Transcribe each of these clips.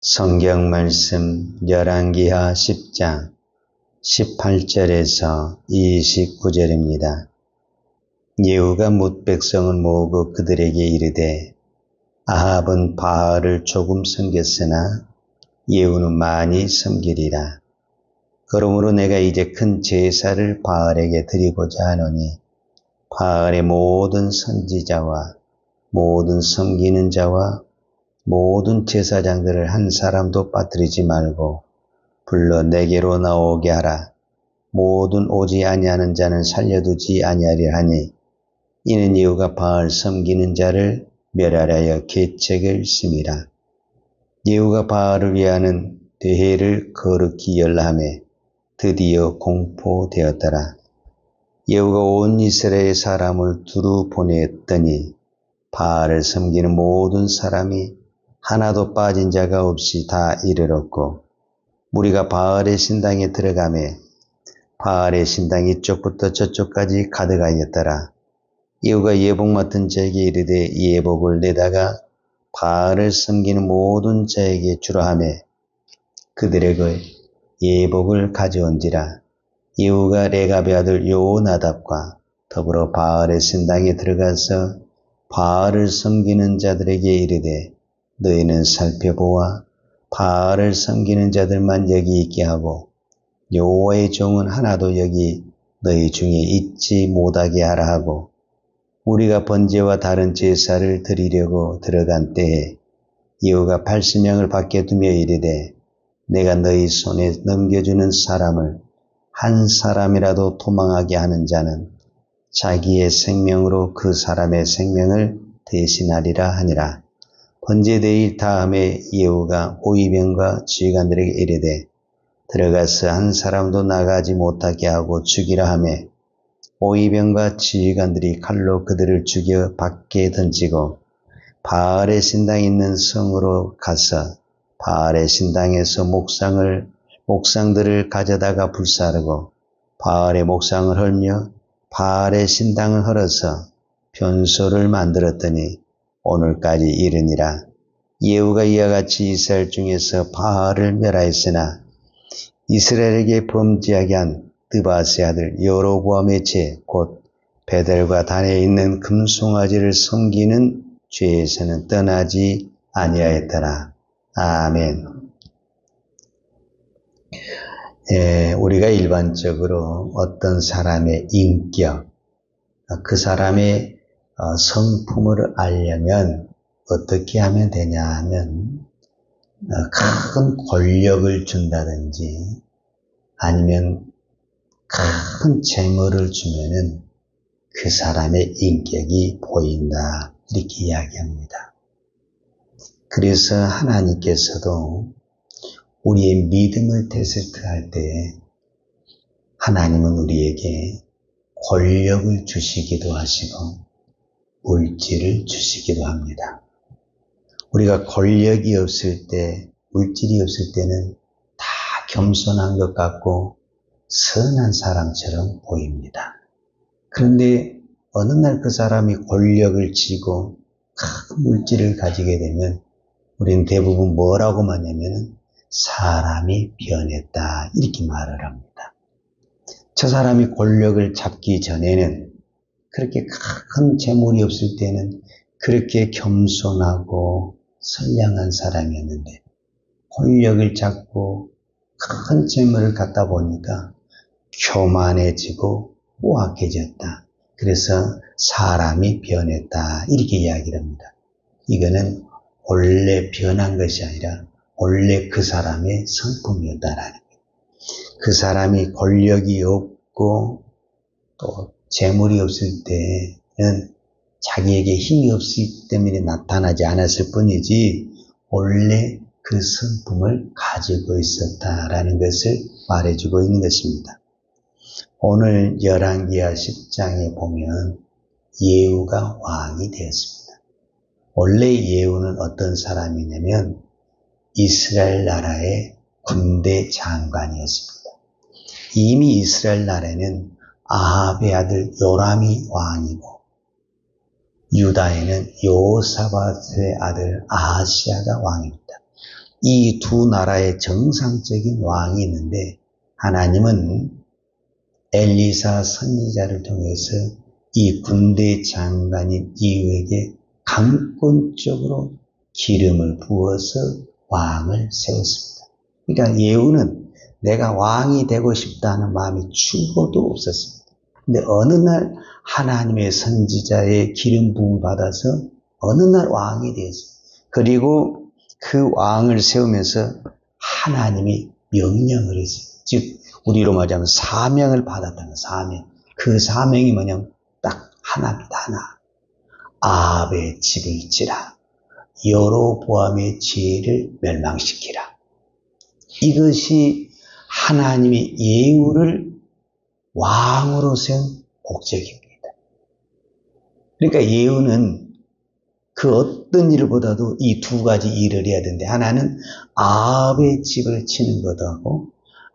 성경 말씀 열왕기하 10장 18절에서 29절입니다. 예후가 뭇 백성을 모으고 그들에게 이르되 아합은 바알을 조금 섬겼으나 예후는 많이 섬기리라. 그러므로 내가 이제 큰 제사를 바알에게 드리고자 하노니 바알의 모든 선지자와 모든 섬기는 자와 모든 제사장들을 한 사람도 빠뜨리지 말고 불러 내게로 나오게 하라. 모든 오지 아니하는 자는 살려두지 아니하리라 하니 이는 예후가 바알 섬기는 자를 멸하려 계책을 씀이라. 예후가 바알을 위하는 대회를 거룩히 열라하매 드디어 공포되었더라. 예후가 온 이스라엘 사람을 두루 보냈더니 바알을 섬기는 모든 사람이 하나도 빠진 자가 없이 다 이르렀고 무리가 바알의 신당에 들어가매 바알의 신당이 이쪽부터 저쪽까지 가득하였더라. 예후가 예복 맡은 자에게 이르되 예복을 내다가 바알을 섬기는 모든 자에게 주라 하매 그들에게 예복을 가져온지라. 예후가 레갑의 아들 요나답과 더불어 바알의 신당에 들어가서 바알을 섬기는 자들에게 이르되 너희는 살펴보아 바알을 섬기는 자들만 여기 있게 하고 여호와의 종은 하나도 여기 너희 중에 있지 못하게 하라 하고 우리가 번제와 다른 제사를 드리려고 들어간 때에 예후가 80명을 밖에 두며 이르되 내가 너희 손에 넘겨주는 사람을 한 사람이라도 도망하게 하는 자는 자기의 생명으로 그 사람의 생명을 대신하리라 하니라. 번제대일 다음에 예후가 호위병과 지휘관들에게 이르되 들어가서 한 사람도 나가지 못하게 하고 죽이라 하매 호위병과 지휘관들이 칼로 그들을 죽여 밖에 던지고 바알의 신당이 있는 성으로 가서 바알의 신당에서 목상들을 가져다가 불사르고 바알의 목상을 헐며 바알의 신당을 헐어서 변소를 만들었더니 오늘까지 이르니라. 예후가 이와 같이 이스라엘 중에서 바알을 멸하였으나 이스라엘에게 범죄하게 한 드바스의 아들 여로보암의 죄 곧 베델과 단에 있는 금송아지를 섬기는 죄에서는 떠나지 아니하였더라. 아멘. 우리가 일반적으로 어떤 사람의 인격, 그 사람의 성품을 알려면 어떻게 하면 되냐 하면 큰 권력을 준다든지 아니면 큰 재물을 주면은 그 사람의 인격이 보인다 이렇게 이야기합니다. 그래서 하나님께서도 우리의 믿음을 테스트할 때 하나님은 우리에게 권력을 주시기도 하시고 물질을 주시기도 합니다. 우리가 권력이 없을 때, 물질이 없을 때는 다 겸손한 것 같고 선한 사람처럼 보입니다. 그런데 어느 날 그 사람이 권력을 쥐고 큰 물질을 가지게 되면 우리는 대부분 뭐라고 하냐면 사람이 변했다 이렇게 말을 합니다. 저 사람이 권력을 잡기 전에는 그렇게 큰 재물이 없을 때는 그렇게 겸손하고 선량한 사람이었는데 권력을 잡고 큰 재물을 갖다 보니까 교만해지고 포악해졌다. 그래서 사람이 변했다 이렇게 이야기를 합니다. 이거는 원래 변한 것이 아니라 원래 그 사람의 성품이었다라는 거예요. 그 사람이 권력이 없고 또 재물이 없을 때는 자기에게 힘이 없기 때문에 나타나지 않았을 뿐이지 원래 그 성품을 가지고 있었다라는 것을 말해주고 있는 것입니다. 오늘 열왕기하 10장에 보면 예후가 왕이 되었습니다. 원래 예후는 어떤 사람이냐면 이스라엘 나라의 군대 장관이었습니다. 이미 이스라엘 나라에는 아합의 아들 요람이 왕이고 유다에는 여호사밧의 아들 아하시아가 왕입니다. 이 두 나라의 정상적인 왕이 있는데 하나님은 엘리사 선지자를 통해서 이 군대 장관인 이후에게 강권적으로 기름을 부어서 왕을 세웠습니다. 그러니까 예후는 내가 왕이 되고 싶다는 마음이 추호도 없었습니다. 근데 어느 날 하나님의 선지자의 기름 부음을 받아서 어느 날 왕이 되었습니다. 그리고 그 왕을 세우면서 하나님이 명령을 했어요. 즉 우리로 말하자면 사명을 받았다는 사명. 그 사명이 뭐냐면 딱 하나입니다. 하나. 아합의 집을 지라. 여로보암의 죄를 멸망시키라. 이것이 하나님의 예후를 왕으로 세운 목적입니다. 그러니까 예후는 그 어떤 일보다도 이 두 가지 일을 해야 되는데 하나는 아합의 집을 치는 것도 하고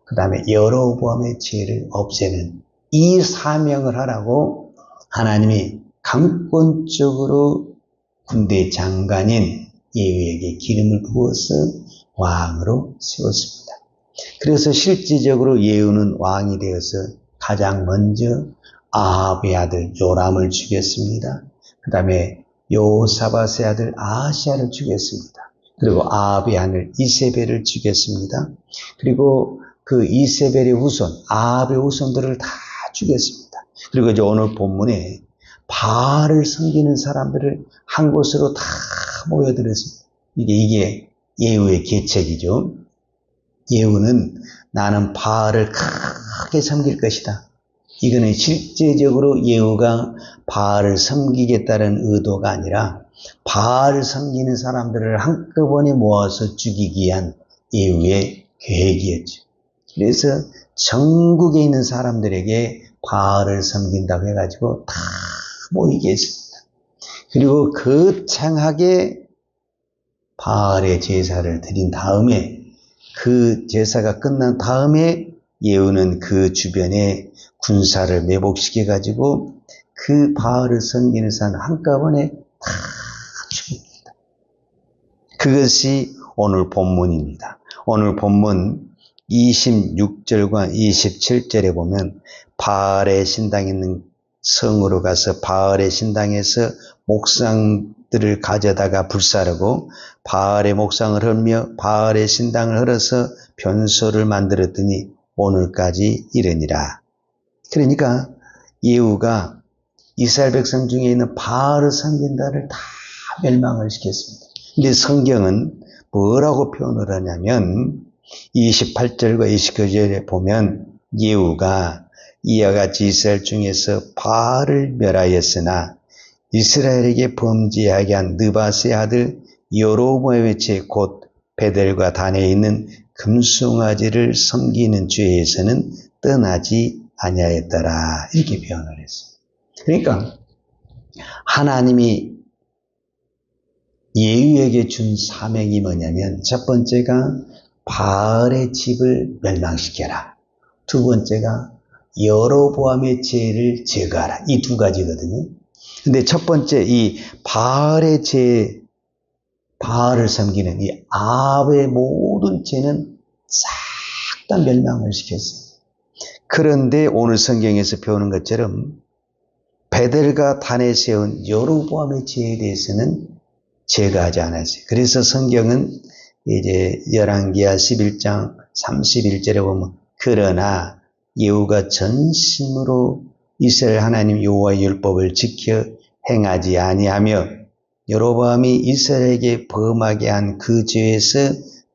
그 다음에 여로보암의 죄를 없애는 이 사명을 하라고 하나님이 강권적으로 군대 장관인 예후에게 기름을 부어서 왕으로 세웠습니다. 그래서 실질적으로 예후는 왕이 되어서 가장 먼저 아합의 아들 요람을 죽였습니다. 그 다음에 요사밧의 아들 아하시야를 죽였습니다. 그리고 아합의 아들 이세벨을 죽였습니다. 그리고 그 이세벨의 후손, 아합의 후손들을 다 죽였습니다. 그리고 이제 오늘 본문에 바알을 섬기는 사람들을 한 곳으로 다 모여들었습니다. 이게 예후의 계책이죠. 예후는 나는 바알을 크게 섬길 것이다. 이거는 실제적으로 예후가 바알을 섬기겠다는 의도가 아니라 바알을 섬기는 사람들을 한꺼번에 모아서 죽이기 위한 예후의 계획이었죠. 그래서 전국에 있는 사람들에게 바알을 섬긴다고 해가지고 다 모이게 했습니다. 그리고 거창하게 바알의 제사를 드린 다음에 그 제사가 끝난 다음에 예후는 그 주변에 군사를 매복시켜가지고 그 바알을 섬기는 사람 한꺼번에 다 죽입니다. 그것이 오늘 본문입니다. 오늘 본문 26절과 27절에 보면 바알의 신당에 있는 성으로 가서 바알의 신당에서 목상들을 가져다가 불사르고 바알의 목상을 헐며 바알의 신당을 헐어서 변소를 만들었더니 오늘까지 이르니라. 그러니까 예후가 이스라엘 백성 중에 있는 바알을 섬긴다를 다 멸망을 시켰습니다. 근데 성경은 뭐라고 표현을 하냐면 28절과 29절에 보면 예후가 이와 같이 이스라엘 중에서 바알을 멸하였으나 이스라엘에게 범죄하게 한 느밧의 아들 여로보암의 죄 곧 베델과 단에 있는 금송아지를 섬기는 죄에서는 떠나지 아니하였더라. 이렇게 표현을 했어요. 그러니까 하나님이 예후에게 준 사명이 뭐냐면 첫 번째가 바알의 집을 멸망시켜라. 두 번째가 여로보암의 죄를 제거하라. 이 두 가지거든요. 근데 첫 번째 이 바알의 죄, 바알을 섬기는 이 아합의 모든 죄는 싹 다 멸망을 시켰어요. 그런데 오늘 성경에서 배우는 것처럼 베델과 단에 세운 여로보암의 죄에 대해서는 제거하지 않았어요. 그래서 성경은 이제 열왕기하 11장 31절에 보면 그러나 예후가 전심으로 이스라엘 하나님 여호와의 율법을 지켜 행하지 아니하며 여로보암이 이스라엘에게 범하게 한 그 죄에서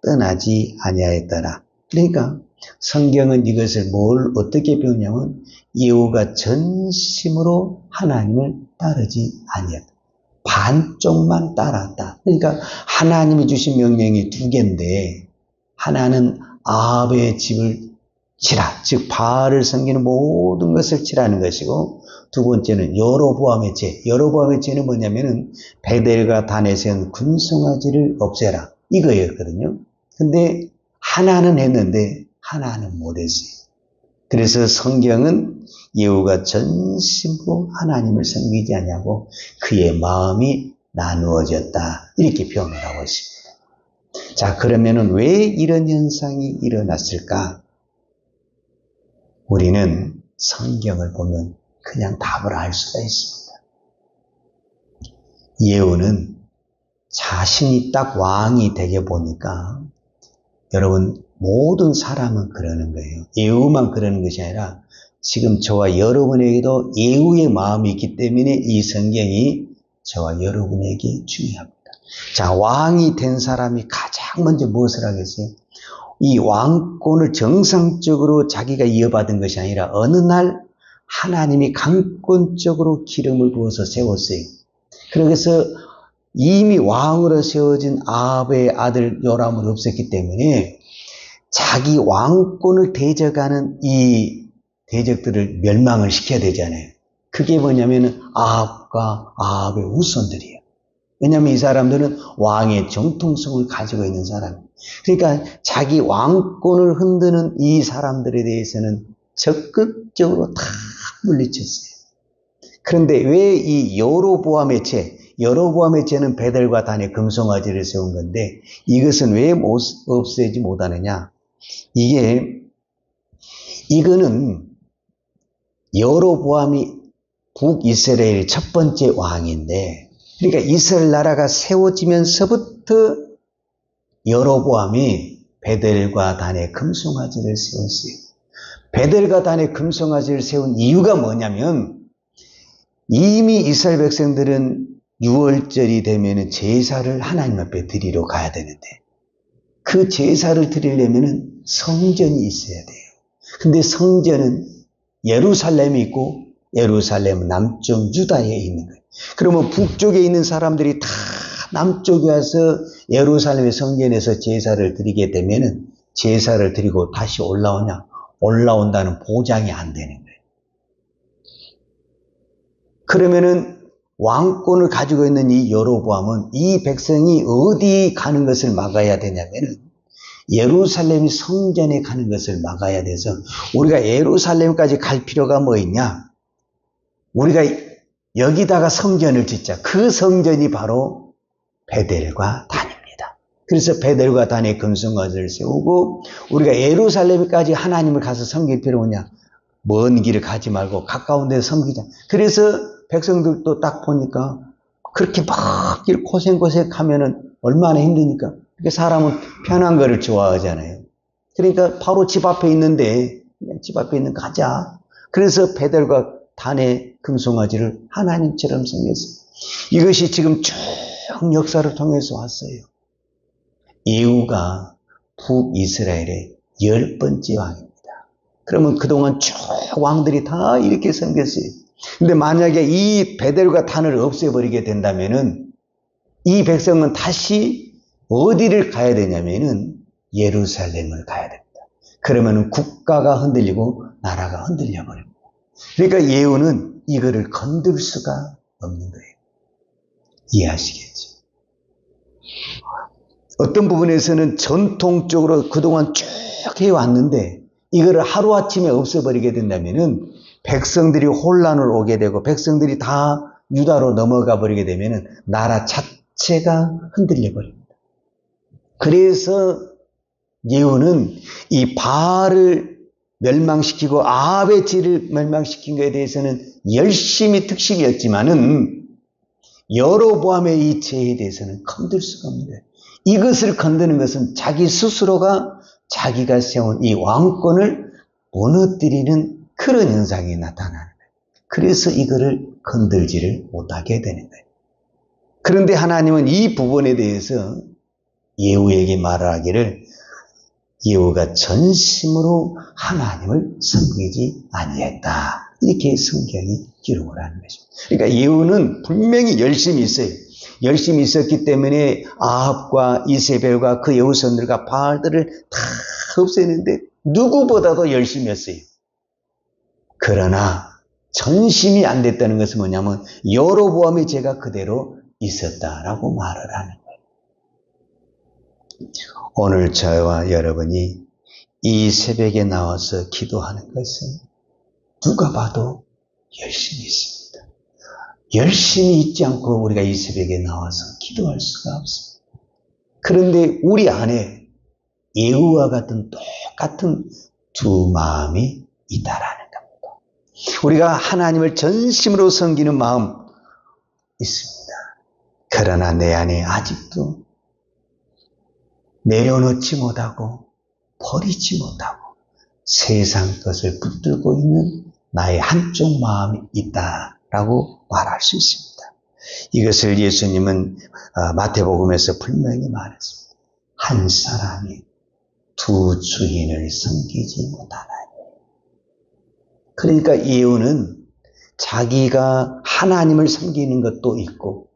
떠나지 아니하였더라. 그러니까 성경은 이것을 어떻게 배우냐면 예후가 전심으로 하나님을 따르지 아니했다. 반쪽만 따랐다. 그러니까 하나님이 주신 명령이 두 개인데 하나는 아합의 집을 치라. 즉 바알을 섬기는 모든 것을 치라는 것이고 두 번째는 여로보암의 죄. 여로보암의 죄는 뭐냐면은 베델과 단에 세운 금송아지를 없애라. 이거였거든요. 근데 하나는 했는데 하나는 못했어요. 그래서 성경은 예후가 전심으로 하나님을 섬기지 아니하고 그의 마음이 나누어졌다. 이렇게 표현을 하고 있습니다. 자, 그러면은 왜 이런 현상이 일어났을까? 우리는 성경을 보면 그냥 답을 알 수가 있습니다. 예후는 자신이 딱 왕이 되게 보니까, 여러분, 모든 사람은 그러는 거예요. 예후만 그러는 것이 아니라 지금 저와 여러분에게도 예후의 마음이 있기 때문에 이 성경이 저와 여러분에게 중요합니다. 자, 왕이 된 사람이 가장 먼저 무엇을 하겠어요? 이 왕권을 정상적으로 자기가 이어받은 것이 아니라 어느 날 하나님이 강권적으로 기름을 부어서 세웠어요. 그래서 이미 왕으로 세워진 아합의 아들 요람을 없앴기 때문에 자기 왕권을 대적하는 이 대적들을 멸망을 시켜야 되잖아요. 그게 뭐냐면 아합과 아합의 후손들이에요. 왜냐하면 이 사람들은 왕의 정통성을 가지고 있는 사람이에요. 그러니까 자기 왕권을 흔드는 이 사람들에 대해서는 적극적으로 다 물리쳤어요. 그런데 왜 이 여로보암의 죄, 여로보암의 죄는 베델과 단에 금송아지를 세운 건데 이것은 왜 없애지 못하느냐? 이거는 여로보암이 북이스라엘의 첫 번째 왕인데, 그러니까 이스라엘 나라가 세워지면서부터 여로보암이 베델과 단에 금송아지를 세웠어요. 베델과 단에 금송아지를 세운 이유가 뭐냐면 이미 이스라엘 백성들은 6월절이 되면 제사를 하나님 앞에 드리러 가야 되는데 그 제사를 드리려면 성전이 있어야 돼요. 근데 성전은 예루살렘이 있고 예루살렘은 남쪽 유다에 있는 거예요. 그러면 북쪽에 있는 사람들이 다 남쪽에 와서 예루살렘의 성전에서 제사를 드리게 되면 제사를 드리고 다시 올라오냐? 올라온다는 보장이 안 되는 거예요. 그러면은 왕권을 가지고 있는 이 여로보암은 이 백성이 어디 가는 것을 막아야 되냐면은 예루살렘 성전에 가는 것을 막아야 돼서 우리가 예루살렘까지 갈 필요가 뭐 있냐? 우리가 여기다가 성전을 짓자. 그 성전이 바로 베델과 단입니다. 그래서 베델과 단에 금송아지를 세우고 우리가 예루살렘까지 하나님을 가서 섬길 필요 없냐? 먼 길을 가지 말고 가까운 데서 섬기자. 그래서 백성들도 딱 보니까 그렇게 막 길 고생고생 하면은 얼마나 힘드니까. 사람은 편한 거를 좋아하잖아요. 그러니까 바로 집 앞에 있는데 그냥 집 앞에 있는 거 가자. 그래서 베델과 단의 금송아지를 하나님처럼 섬겼어요. 이것이 지금 쭉 역사를 통해서 왔어요. 예후가 북이스라엘의 10번째 왕입니다. 그러면 그동안 쭉 왕들이 다 이렇게 섬겼어요. 근데 만약에 이 베델과 단을 없애버리게 된다면은 이 백성은 다시 어디를 가야 되냐면은 예루살렘을 가야 됩니다. 그러면은 국가가 흔들리고 나라가 흔들려 버립니다. 그러니까 예후는 이거를 건들 수가 없는 거예요. 이해하시겠죠? 어떤 부분에서는 전통적으로 그동안 쭉 해왔는데 이거를 하루아침에 없애버리게 된다면은 백성들이 혼란을 오게 되고 백성들이 다 유다로 넘어가 버리게 되면은 나라 자체가 흔들려 버립니다. 그래서 예후는 이 바알을 멸망시키고 아합의 지를 멸망시킨 것에 대해서는 열심히 특식이었지만은 여로보암의 이 죄에 대해서는 건들 수가 없는 거예요. 이것을 건드는 것은 자기 스스로가 자기가 세운 이 왕권을 무너뜨리는 그런 현상이 나타나는 거예요. 그래서 이거를 건들지를 못하게 되는 거예요. 그런데 하나님은 이 부분에 대해서 예후에게 말하기를 예후가 전심으로 하나님을 섬기지 아니했다. 이렇게 성경이 기록을 하는 것입니다. 그러니까 예후는 분명히 열심히 있어요. 열심히 있었기 때문에 아합과 이세벨과 그 여우선들과 바알들을 다 없애는데 누구보다도 열심히 했어요. 그러나 전심이 안 됐다는 것은 뭐냐면 여로보암의 죄가 그대로 있었다라고 말을 하는 거예요. 오늘 저와 여러분이 이 새벽에 나와서 기도하는 것은 누가 봐도 열심히 있습니다. 열심히 있지 않고 우리가 이 새벽에 나와서 기도할 수가 없습니다. 그런데 우리 안에 예후와 같은 똑같은 두 마음이 있다라는 겁니다. 우리가 하나님을 전심으로 섬기는 마음 있습니다. 그러나 내 안에 아직도 내려놓지 못하고 버리지 못하고 세상 것을 붙들고 있는 나의 한쪽 마음이 있다라고 말할 수 있습니다. 이것을 예수님은 마태복음에서 분명히 말했습니다. 한 사람이 두 주인을 섬기지 못하나니. 그러니까 예후는 자기가 하나님을 섬기는 것도 있고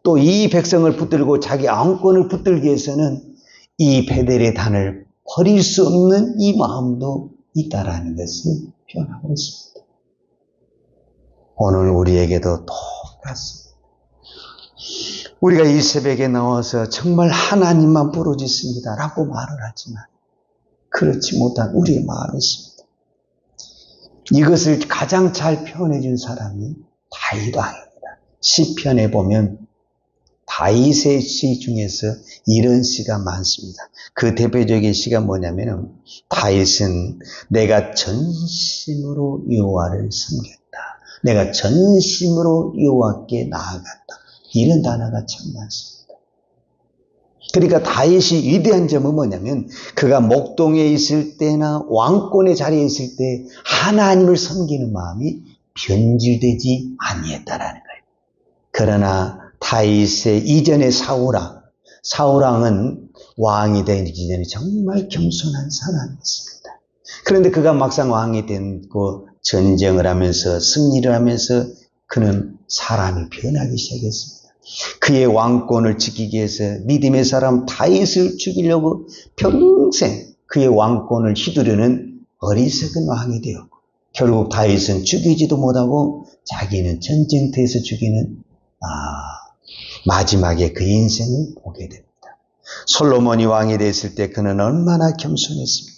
또 이 백성을 붙들고 자기 왕권을 붙들기 위해서는 이 베델의 단을 버릴 수 없는 이 마음도 있다라는 것을 표현하고 있습니다. 오늘 우리에게도 똑같습니다. 우리가 이 새벽에 나와서 정말 하나님만 부르짖습니다 라고 말을 하지만 그렇지 못한 우리의 마음이 있습니다. 이것을 가장 잘 표현해 준 사람이 다윗 왕입니다. 시편에 보면 다윗의 시 중에서 이런 시가 많습니다. 그 대표적인 시가 뭐냐면 다윗은 내가 전심으로 여호와를 섬겼다. 내가 전심으로 여호와께 나아갔다. 이런 단어가 참 많습니다. 그러니까 다윗이 위대한 점은 뭐냐면 그가 목동에 있을 때나 왕권의 자리에 있을 때 하나님을 섬기는 마음이 변질되지 아니했다라는 거예요. 그러나 다윗의 이전의 사울왕은 왕이 되기 전에 정말 겸손한 사람이었습니다. 그런데 그가 막상 왕이 되고 전쟁을 하면서 승리를 하면서 그는 사람이 변하기 시작했습니다. 그의 왕권을 지키기 위해서 믿음의 사람 다윗을 죽이려고 평생 그의 왕권을 휘두르는 어리석은 왕이 되었고 결국 다윗은 죽이지도 못하고 자기는 전쟁터에서 죽이는 마지막에 그 인생을 보게 됩니다. 솔로몬이 왕이 됐을 때 그는 얼마나 겸손했습니까?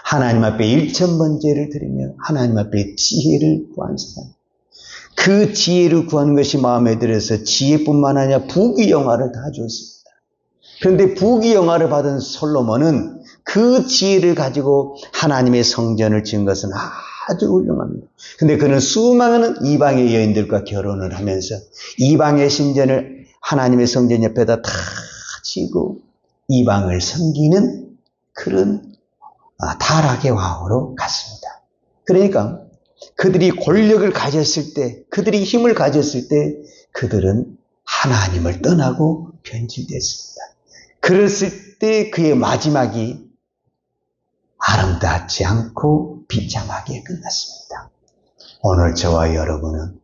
하나님 앞에 일천번제를 드리며 하나님 앞에 지혜를 구한 사람. 그 지혜를 구하는 것이 마음에 들어서 지혜뿐만 아니라 부귀영화를 다 줬습니다. 그런데 부귀영화를 받은 솔로몬은 그 지혜를 가지고 하나님의 성전을 지은 것은 아주 훌륭합니다. 그런데 그는 수많은 이방의 여인들과 결혼을 하면서 이방의 신전을 하나님의 성전 옆에다 다 지고 이방을 섬기는 그런 타락의 왕으로 갔습니다. 그러니까 그들이 권력을 가졌을 때, 그들이 힘을 가졌을 때 그들은 하나님을 떠나고 변질됐습니다. 그랬을 때 그의 마지막이 아름답지 않고 비참하게 끝났습니다. 오늘 저와 여러분은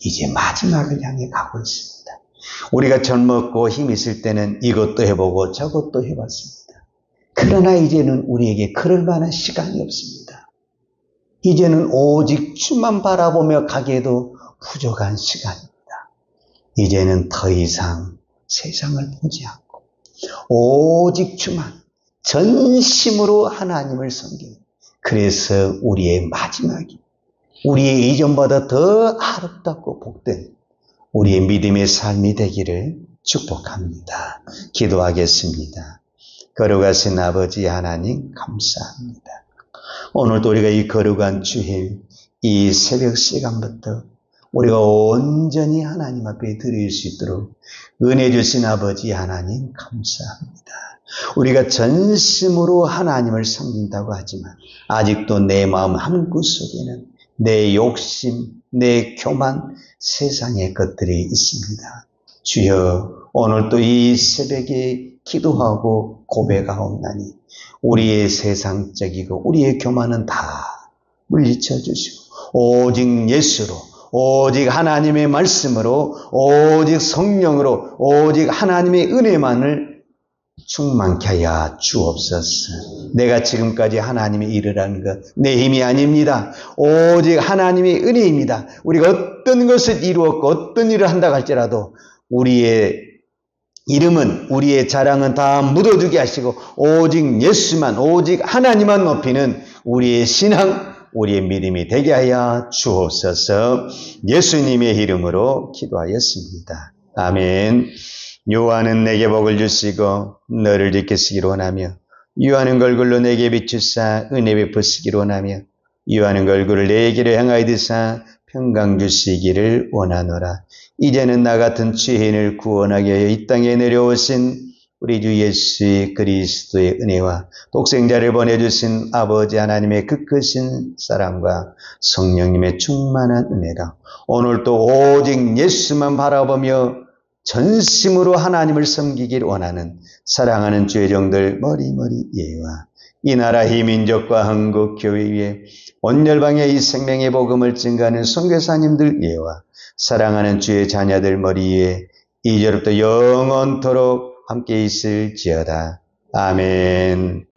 이제 마지막을 향해 가고 있습니다. 우리가 젊었고 힘 있을 때는 이것도 해보고 저것도 해봤습니다. 그러나 이제는 우리에게 그럴 만한 시간이 없습니다. 이제는 오직 주만 바라보며 가기에도 부족한 시간입니다. 이제는 더 이상 세상을 보지 않고 오직 주만 전심으로 하나님을 섬기는, 그래서 우리의 마지막이 우리의 이전보다 더 아름답고 복된 우리의 믿음의 삶이 되기를 축복합니다. 기도하겠습니다. 거룩하신 아버지 하나님 감사합니다. 오늘도 우리가 이 거룩한 주일 이 새벽 시간부터 우리가 온전히 하나님 앞에 드릴 수 있도록 은혜 주신 아버지 하나님 감사합니다. 우리가 전심으로 하나님을 섬긴다고 하지만 아직도 내 마음 한구석에는 내 욕심, 내 교만, 세상의 것들이 있습니다. 주여, 오늘도 이 새벽에 기도하고 고백하옵나니 우리의 세상적이고 우리의 교만은 다 물리쳐 주시고 오직 예수로, 오직 하나님의 말씀으로, 오직 성령으로, 오직 하나님의 은혜만을 충만케 하여 주옵소서. 내가 지금까지 하나님의 일을 하는 것 내 힘이 아닙니다. 오직 하나님의 은혜입니다. 우리가 어떤 것을 이루었고 어떤 일을 한다고 할지라도 우리의 이름은, 우리의 자랑은 다 묻어두게 하시고 오직 예수만, 오직 하나님만 높이는 우리의 신앙, 우리의 믿음이 되게 하여 주옵소서. 예수님의 이름으로 기도하였습니다. 아멘. 요한은 내게 복을 주시고 너를 지키시기를 원하며 요한은 걸굴로 내게 비추사 은혜 베푸시기를 원하며 요한은 걸굴을 내게로 향하여 드사 평강 주시기를 원하노라. 이제는 나 같은 죄인을 구원하게 하여 이 땅에 내려오신 우리 주 예수 그리스도의 은혜와 독생자를 보내주신 아버지 하나님의 그 크신 사랑과 성령님의 충만한 은혜가 오늘도 오직 예수만 바라보며 전심으로 하나님을 섬기길 원하는 사랑하는 죄종들 머리머리 예와 이 나라 이 민족과 한국 교회 위에 온 열방에 이 생명의 복음을 증가하는 선교사님들 예와 사랑하는 주의 자녀들 머리에 이제부터 영원토록 함께 있을지어다. 아멘.